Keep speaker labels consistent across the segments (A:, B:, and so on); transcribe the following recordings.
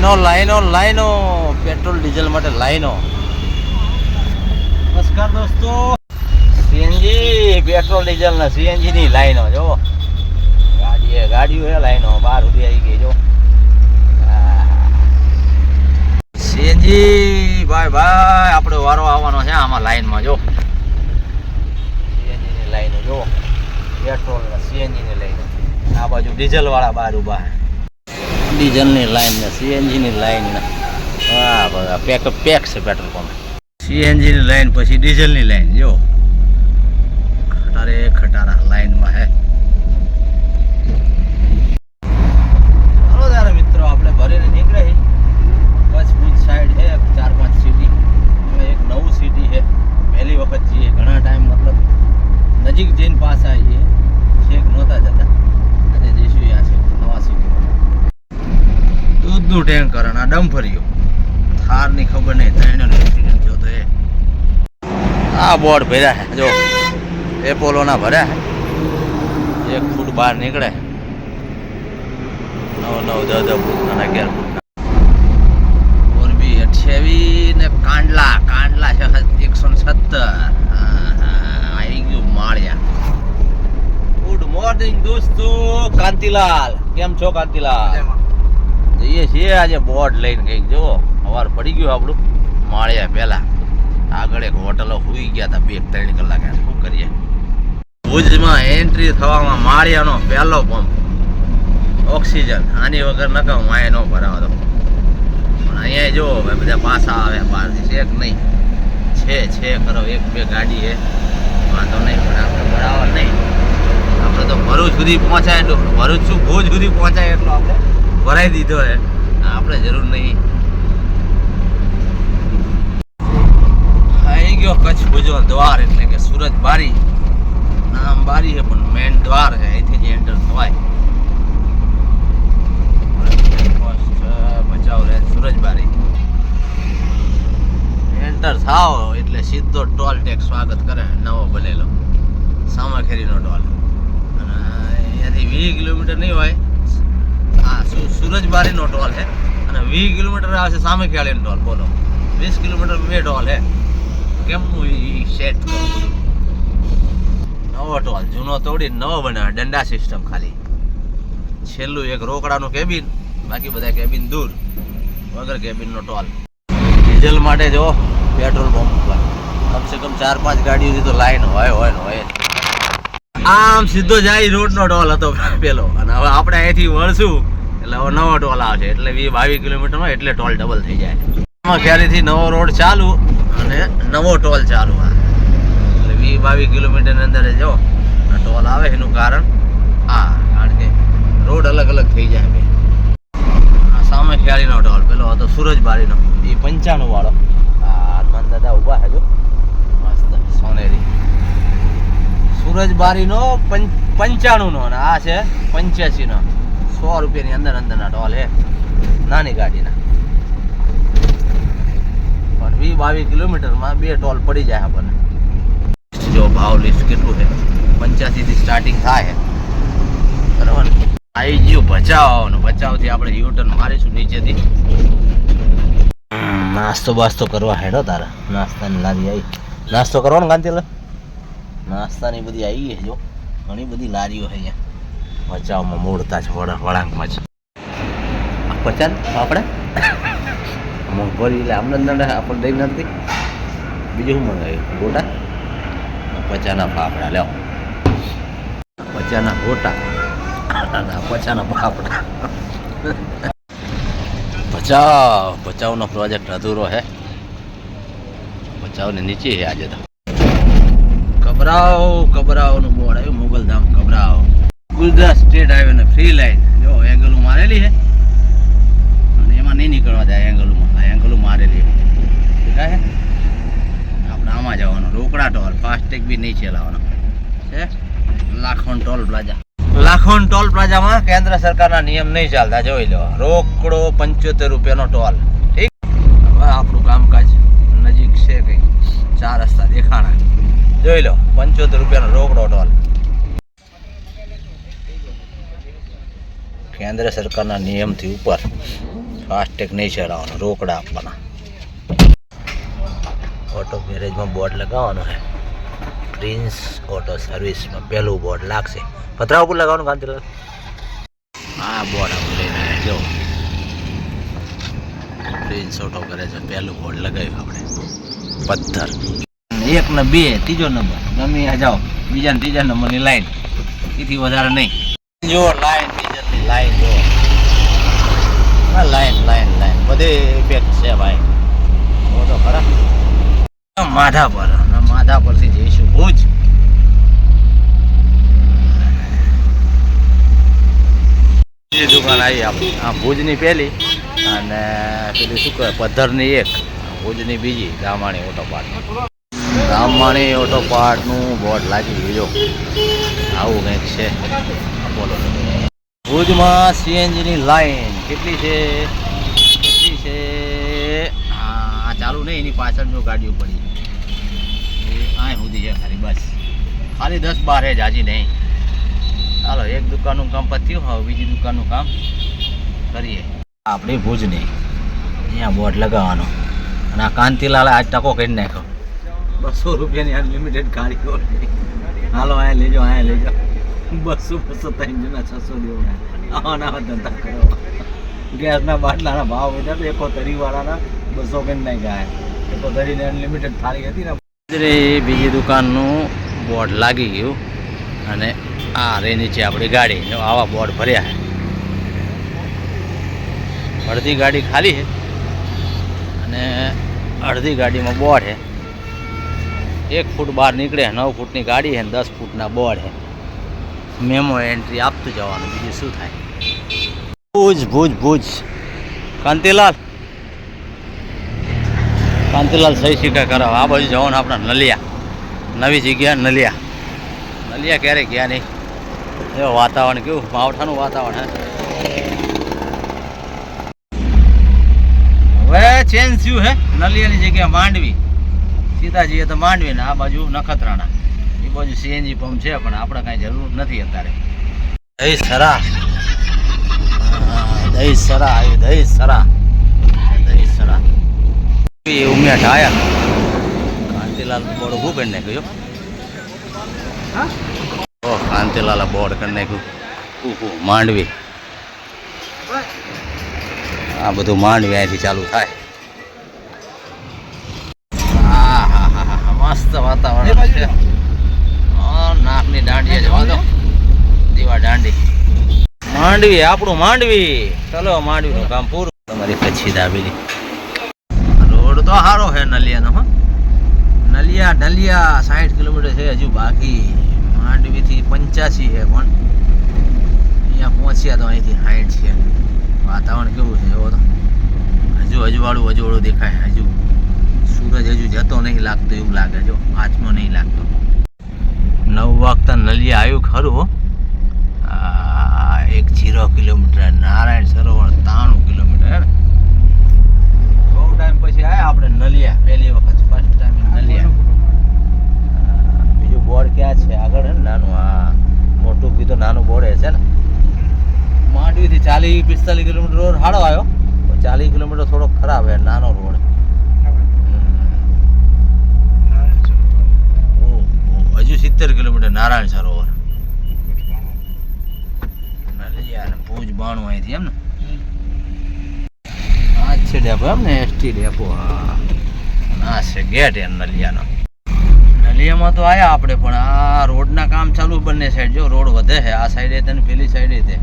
A: લાઈનો petrol diesel માટે લાઈનો. નમસ્કાર દોસ્તો, સીએનજી પેટ્રોલ ડીઝલ ને સીએનજી ની લાઈનો જો ગાડીઓ હે લાઈનો બહાર સુધી આવી ગઈ જો. સીએનજી ભાઈ આપણે વારો આવવાનો છે આમાં લાઈનમાં જો. સીએનજી ની લાઈનો જો, પેટ્રોલ ને સીએનજી ની લાઈનો. આ બાજુ ડીઝલ વાળા બહાર ઉભા છે, ડીઝલની લાઈન ને સીએનજીની લાઈન ને હા બધા પેક છે પેટ્રોલ પંપ. સીએનજીની લાઈન પછી ડીઝલની લાઈન જો ખટારા લાઈનમાં હે. ચાલો ત્યારે મિત્રો આપણે ભરીને નીકળે કચ્છ ભુજ સાઈડ છે 4-5 સિટી. એક નવું સિટી છે, પહેલી વખત જઈએ ઘણા ટાઈમ મતલબ નજીક જઈને પાસ આવીએ છેક નહોતા જતા. આજે જઈશું યા છે નવા સિટી. દૂધનું ટેન્કર અને આ ડમ્ફરિયો થારની ખબર નહીં ત્રણેયનો એક્સિડન્ટ થયો તો એ. આ બોર્ડ ભર્યા છે જો, એપોલોના ભર્યા છે. 1 ફૂટ બહાર નીકળે 9-9 10 ફૂટ અને 11 ફૂટ. મોરબી 28 ને કાંડલા છે 170. આવી ગયું માળિયા. ગુડ મોર્નિંગ દોસ્તો. કાંતિલાલ કેમ છો? કાંતિલાલ જઈએ છીએ આજે બોર્ડ લઈને કંઈક જો. સવાર પડી ગયું આપણું માળિયા પહેલા. આગળ એક હોટલો સુઈ ગયા હતા 2-3 કલાક. શું કરીએ? ભુજમાં એન્ટ્રી થવામાં માળિયાનો પહેલો પંપ ઓક્સિજન. આની વગર નકામ વાય ન ભરાવો તો. પણ અહીંયા જો બધા પાછા આવે બહારથી છે કે નહીં? છે ખરો 1-2 ગાડી છે, વાંધો નહીં. પણ આપણે બરાબર નહીં. આપણે તો ભરૂચ સુધી પહોંચાય એટલું, ભરૂચ શું ભુજ સુધી પહોંચાય એટલું આપણે ભરાઈ દીધો છે. આપણે જરૂર નહીં. આવી ગયો કચ્છ ભુજો દ્વાર એટલે કે સુરત બારી. નામ બારી છે પણ મેન દ્વાર છે, અહીંથી જ એન્ટર થવાય. બચાવ રહે સુરજ બારી. એન્ટર થાવ એટલે સીધો ટોલ ટેક્સ સ્વાગત કરે નવો બનેલો સામાખેરીનો ટોલ. અને અહીંયાથી 20 કિલોમીટર નહીં હોય. હા સુરજ બારીનો ટોલ છે અને 20 કિલોમીટર આવશે સામેખેરીનો ટોલ. બોલો 20 કિલોમીટર 2 ટોલ છે. કેમનું સેટ કરું? નવો ટોલ જૂનો તોડી નવો બનાવે. દંડા સિસ્ટમ ખાલી. છેલ્લું એક રોકડાનું કેબિન, બાકી બધા કેબિન દૂર. વગર કેબિનનો ટોલ. ડીઝલ માટે જો પેટ્રોલ પંપ પર કમસે કમ 4-5 ગાડીઓથી તો લાઈન હોય. આમ સીધો જાય રોડનો ટોલ હતો પેલો, અને હવે આપણે અહીંથી વળશું એટલે હવે નવો ટોલ આવશે. એટલે 20-22 કિલોમીટરમાં એટલે ટોલ ડબલ થઈ જાય. આમાં ક્યારેથી નવો રોડ ચાલુ અને નવો ટોલ ચાલુ. એટલે 20-22 કિલોમીટરની અંદર જો ટોલ આવે. એનું કારણ કારણ કે રોડ અલગ થઈ જાય. આ સામે ખેયાળીનો ટોલ પેલો હતો સુરજ બારીનો, એ 95 વાળો. હનુમાન દાદા ઊભા છે જો મસ્ત સોનેરી. સુરજ બારીનો 95 નો અને આ છે 85 નો. 100 રૂપિયાની અંદરના ટોલ છે નાની ગાડીના. પણ 20-22 કિલોમીટરમાં 2 ટોલ પડી જાય આપણને. જો ભાવ લિસ્ટ કેટલું છે. 85 થી સ્ટાર્ટિંગ થાય બરાબર. આવી ગયું ભચાઉથી આપણે યુટર્ન મારીશું નીચેથી. નાસ્તો બાસ્તો કરવા હેડો તારા. નાસ્તાની લારી આવી. નાસ્તો કરવાનો કાંતિલાલ? નાસ્તાની બધી આવી ગઈ જો. ઘણી બધી લારીઓ છે અહીંયા ભચાઉમાં. મૂળતા છે વળાંકમાં છે. પચાસ આપણે મોંઘવારી એટલે આમને આપણે દઈ નથી. બીજું શું મંગાવ્યું? ગોટા 50ના ફાફડા. લ્યો 50ના ગોટા અને 50ના ફાફડા. ભચાઉનો પ્રોજેક્ટ અધૂરો છે. ભચાઉની નીચે છે આજે તો. કબરાઓનું બોર્ડ આવ્યું. મોગલધામ કબરાઓ. ગુજરાત સ્ટેટ હાઈવે ને ફ્રી લાઈન જો એંગલો મારેલી છે અને એમાં નહીં નીકળવા જાય. એંગલો મારેલી દેખાય છે. આપણે આમાં જવાનું રોકડા ટોલ. ફાસ્ટેગ બી નહીં ચલાવવાનો છે. લાખોન ટોલ પ્લાઝામાં કેન્દ્ર સરકારના નિયમ નહીં ચાલતા. જોઈ લો રોકડો 75 રૂપિયાનો ટોલ. ઠીક. હવે આપણું કામકાજ નજીક છે કંઈ 4 રસ્તા દેખાણા. જોઈ લો 75 રૂપિયાનો રોકડો ટોલ. કેન્દ્ર સરકારના નિયમથી ઉપર ફાસ્ટેગ નહીં ચડાવવાનો, રોકડા આપવાના. ઓટો ગેરેજમાં બોર્ડ લગાવવાનું છે. પ્રિન્સ ઓટો સર્વિસમાં પહેલું બોર્ડ લાગશે. પતરા ઉપર લગાવવાનું કાંતિલાલ. આ બોર્ડ આપણે લઈને આવ્યા જો. પ્રિન્સ ઓટો ગેરેજ પહેલું બોર્ડ લગાવ્યું આપણે. પથ્થર 1 ને 2 ત્રીજો નંબર ગમે જાઓ. બીજા ને ત્રીજા નંબરની લાઈન, એથી વધારે નહીં. જો લાઈન, ડીઝલની લાઈન જો. લાઈન લાઈન લાઈન બધે ઇફેક્ટ છે ભાઈ. તો ખરા માધા પર, માધા પરથી જઈશું ભુજ. દુકાન આવી આપણી આ ભુજની પહેલી અને પેલી શું કહેવાય પથ્થરની એક, ભુજની બીજી. Ramani auto part. Ramani auto પાર્ટનું બોર્ડ લાગી ગયું જો. આવું કંઈક છે. બોલો ભુજમાં સીએનજીની લાઈન કેટલી છે? કેટલી છે? આ ચાલુ નહીં, એની પાછળ જો ગાડીઓ પડી એ આ સુધી છે ખાલી. બસ ખાલી 10-12 જાજી નહીં. ચાલો એક દુકાનનું કામ પત્યું, હવે બીજી દુકાનનું કામ કરીએ. આપણી ભુજની અહીંયા બોર્ડ લગાવવાનો. અને આ કાંતિલાલ આજ ટકો કરી નાખ્યો. 200 રૂપિયાની અનલિમિટેડ ગાડીઓ. હાલો અહીંયા લેજો, અહીંયા લેજો. 200 3 જણા 600 દેવાના. આવા નવા ધંધા કરવા. ગેસના બાટલાના ભાવ વધ્યા તો 71 વાળાના 200 કરી નાખ્યા. 71 અનલિમિટેડ થાળી હતી ને. બીજી દુકાનનું બોર્ડ લાગી ગયું અને આ રે નીચે આપણી ગાડી. જો આવા બોર્ડ ભર્યા છે. અડધી ગાડી ખાલી છે અને અડધી ગાડીમાં બોર્ડ છે. 1 ફૂટ બહાર નીકળે, 9 ફૂટની ગાડી છે ને 10 ફૂટના બોર્ડ છે. મેમો એન્ટ્રી આપતું જવાનું, બીજું શું થાય. ભુજ ભુજ ભુજ. કાંતિલાલ કાંતિલાલ સહી શીખા કરાવો. આ બાજુ જવાનું આપણા નલિયા. નવી જગ્યા નલિયા. નલિયા ક્યારેય ગયા નહીં. જો વાતાવરણ કેવું માવઠાનું વાતાવરણ હે. હવે ચેન્જ થયું હે. નલિયાની જગ્યા માંડવી. સીધા જઈએ તો માંડવી ને આ બાજુ નખત્રાણા. એ બાજુ સીએનજી પંપ છે પણ આપણે કાંઈ જરૂર નથી અત્યારે. દહીં સરા, દહીં સરા આવ્યું. દહીં સરા, દહીં સરા. ઉમેટ આયા. કાંતિલાલ બોર્ડ ઊભું કરી નાખ્યું. કાંતિલાલ બોર્ડ કરી નાખ્યું. માંડવી. આ બધું માંડવી અહીંથી ચાલુ થાય. હા હા હા હા મસ્ત વાતાવરણ છે. નાકની દાંડીએ જવા દો. દીવા દાંડી. માંડવી આપણું માંડવી. ચલો માંડવીનું કામ પૂરું. તમારી કચ્છી દાબેલી. રોડ તો સારો છે નલિયાનો. હા નલિયા 60 કિલોમીટર છે હજુ બાકી. માંડવીથી 85 છે પણ અહીંયા પહોંચ્યા તો અહીંથી 60 છે. વાતાવરણ કેવું છે જોવો તો. હજુ વાળું દેખાય. હજુ સૂરજ હજુ જતો નહીં લાગતો એવું લાગે. જો આચમો નહીં લાગતો. 9 વાગતા નલિયા આવ્યું ખરું. 10 કિલોમીટર. નારાયણ સરોવર 93 કિલોમીટર. બહુ ટાઈમ પછી આવ્યા આપણે નલિયા. પહેલી વખત ફર્સ્ટ ટાઈમ નલિયા. બીજું બોર્ડ ક્યાં છે આગળ હે ને નાનું. હા મોટું બી તો નાનું બોર્ડ છે ને. માંડવીથી 40-45 કિલોમીટર રોડ સારો આવ્યો. 40 કિલોમીટર થોડો ખરાબ છે. નાનો રોડ. હજુ 70 કિલોમીટર નારાયણ સરોવર. ભુજ 92 અહીંથી એમ ને. આ છે ડેપો એમ ને. ST depot. હા આ છે ગેટ એ નલિયાનો. નલિયામાં તો આવ્યા આપણે પણ આ રોડના કામ ચાલુ બંને સાઈડ. જો રોડ વધે છે આ સાઈડે તે ને પેલી સાઈડે તે.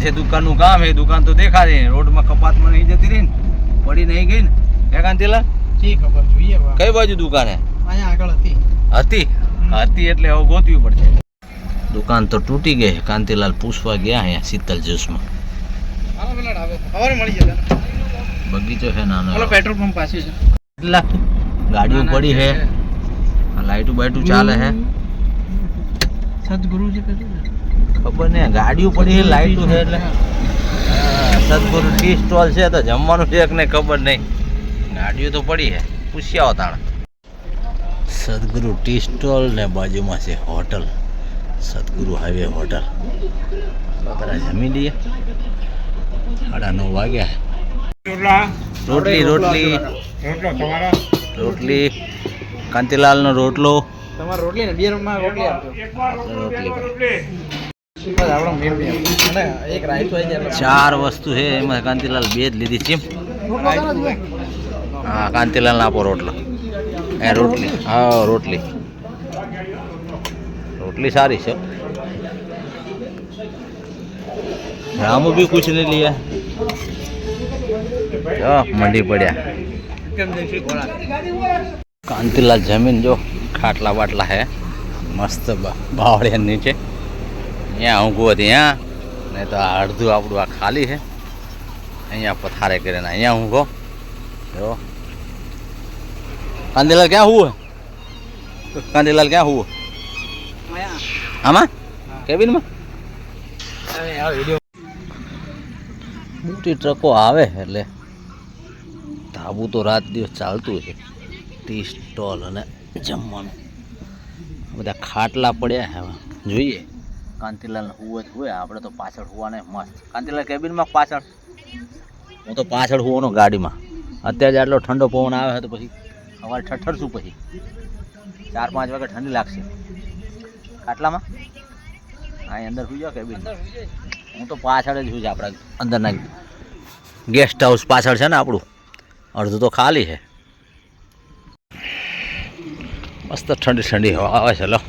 A: જે દુકાનનું કામ એ દુકાન તો દેખાતી નહીં. રોડમાં કપાતમાં નહીં જતી રહી ને. પડી નહીં ગઈ ને. હે કાંતિલાલ ખબર જોઈએ કઈ બાજુ દુકાન હે? અહીંયા આગળ હતી એટલે હવે ગોતવી પડશે. દુકાન તો તૂટી ગઈ. કાંતિલાલ પૂછવા ગયા અહીંયા શીતલ જ્યુસમાં. બગીચો છે નાનો. પેટ્રોલ પંપ પાસે છે. કેટલા ગાડીઓ પડી છે. લાઈટું બાઈટું ચાલે છે. સદગુરુજી ખબર નહીં. ગાડીઓ પડી છે લાઈટું છે એટલે. સદગુરુ ટી સ્ટોલ છે તો જમવાનું છે કે નહીં ખબર નહીં. ગાડીઓ તો પડી છે. પૂછ્યા આવો તાણ. સદગુરુ ટી સ્ટોલ ને બાજુમાં છે હોટલ. સદગુરુ હાઈવે હોટલ. બધા જમી લઈએ. 9:30 વાગ્યા. રોટલી રોટલી રોટલી કાંતિલાલનો રોટલો.
B: તમારે રોટલી ને 2 રૂમમાં રોટલી આપજો.
A: રોટલી
B: આપણો મેન અને એક રાઈસ હોય જાય.
A: 4 વસ્તુ છે એમાં કાંતિલાલ 2 જ લીધી છે. હા કાંતિલાલને આપો રોટલો. એ રોટલી હા રોટલી રોટલી સારી છે. રામુ भी कुछ नहीं लिया. જો મંડી પડ્યા. કાંતિલાલ જમીન જો ખાટલા બાટલા હે મસ્ત બાવળિયા નીચે. અહીંયા ઊંઘવું ત્યાં નહીં તો આ અડધું આપણું આ ખાલી છે. અહીંયા પથારે કરીને અહીંયા ઊંઘો. જો કાંતિલાલ ક્યાં હુવે? કાંતિલાલ ક્યાં હુવે? આમાં કેબિનમાં મોટી ટ્રકો આવે એટલે ધાબુ તો રાત દિવસ ચાલતું છે. ટી સ્ટોલ અને જમવાનું બધા ખાટલા પડ્યા હવે જોઈએ. કાંતિલાલ હુવે હુએ, આપણે તો પાછળ હુવાને મસ્ત. કાંતિલાલ કેબિનમાં પાછળ, હું તો પાછળ હુવાનો ગાડીમાં. અત્યારે આટલો ઠંડો પવન આવે છે તો પછી સવારે ઠઠરશું. પછી 4-5 વાગે ઠંડી લાગશે. ખાટલામાં અહીં અંદર સુઈ જાઓ કેબિન. હું તો પાછળ જ છું. આપણા અંદરના ગેસ્ટ હાઉસ પાછળ છે ને આપણું, અડધું તો ખાલી છે. મસ્ત ઠંડી ઠંડી હવા આવે છે. લો